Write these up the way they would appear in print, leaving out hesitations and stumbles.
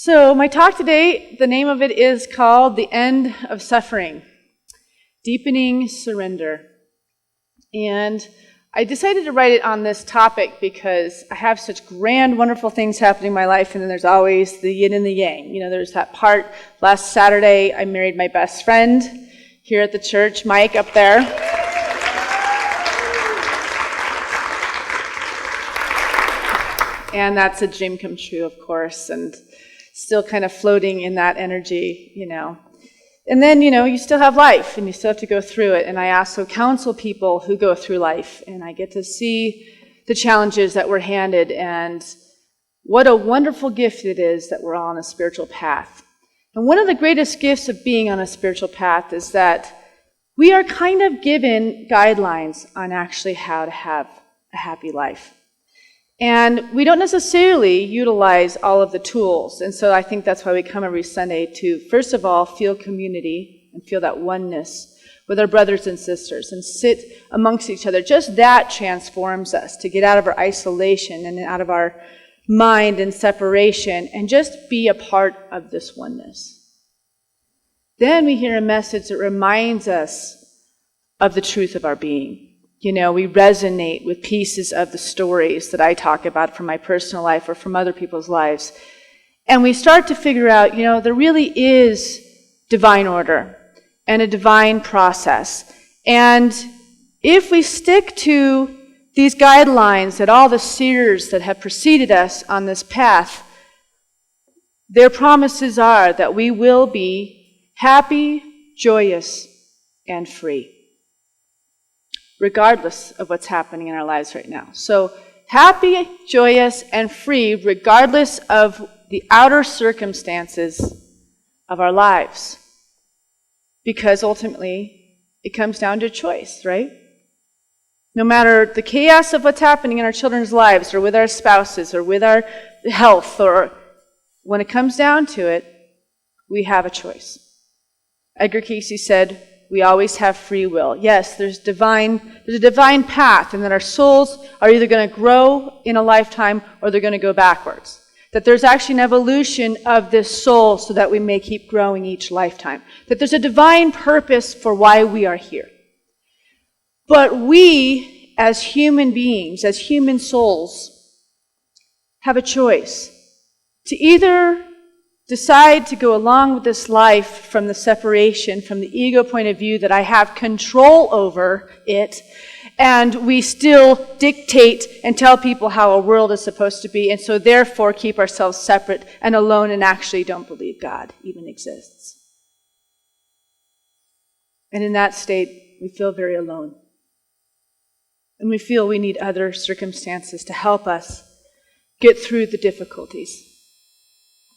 So my talk today, the name of it is called The End of Suffering, Deepening Surrender. And I decided to write it on this topic because I have such grand, wonderful things happening in my life, and then there's always the yin and the yang. You know, there's that part. Last Saturday, I married my best friend here at the church, Mike, up there. And that's a dream come true, of course, and still kind of floating in that energy, you know. And then, you know, you still have life, and you still have to go through it. And I also counsel people who go through life, and I get to see the challenges that we're handed, and what a wonderful gift it is that we're all on a spiritual path. And one of the greatest gifts of being on a spiritual path is that we are kind of given guidelines on actually how to have a happy life. And we don't necessarily utilize all of the tools. And so I think that's why we come every Sunday to, first of all, feel community and feel that oneness with our brothers and sisters and sit amongst each other. Just that transforms us to get out of our isolation and out of our mind and separation and just be a part of this oneness. Then we hear a message that reminds us of the truth of our being. You know, we resonate with pieces of the stories that I talk about from my personal life or from other people's lives. And we start to figure out, you know, there really is divine order and a divine process. And if we stick to these guidelines that all the seers that have preceded us on this path, their promises are that we will be happy, joyous, and free, regardless of what's happening in our lives right now. So happy, joyous, and free, regardless of the outer circumstances of our lives. Because ultimately, it comes down to choice, right? No matter the chaos of what's happening in our children's lives, or with our spouses, or with our health, or when it comes down to it, we have a choice. Edgar Cayce said, we always have free will. Yes, there's a divine path, and that our souls are either going to grow in a lifetime or they're going to go backwards. That there's actually an evolution of this soul so that we may keep growing each lifetime. That there's a divine purpose for why we are here. But we, as human beings, as human souls, have a choice to either decide to go along with this life from the separation, from the ego point of view that I have control over it, and we still dictate and tell people how a world is supposed to be, and so therefore keep ourselves separate and alone and actually don't believe God even exists. And in that state, we feel very alone. And we feel we need other circumstances to help us get through the difficulties.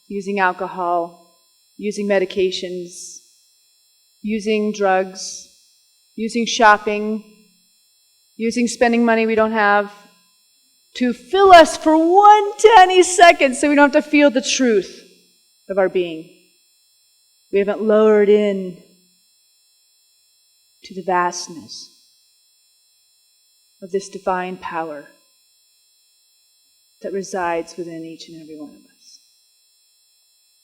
Using alcohol, using medications, using drugs, using shopping, using spending money we don't have to fill us for 1 tiny second so we don't have to feel the truth of our being. We haven't lowered in to the vastness of this divine power that resides within each and every one of us.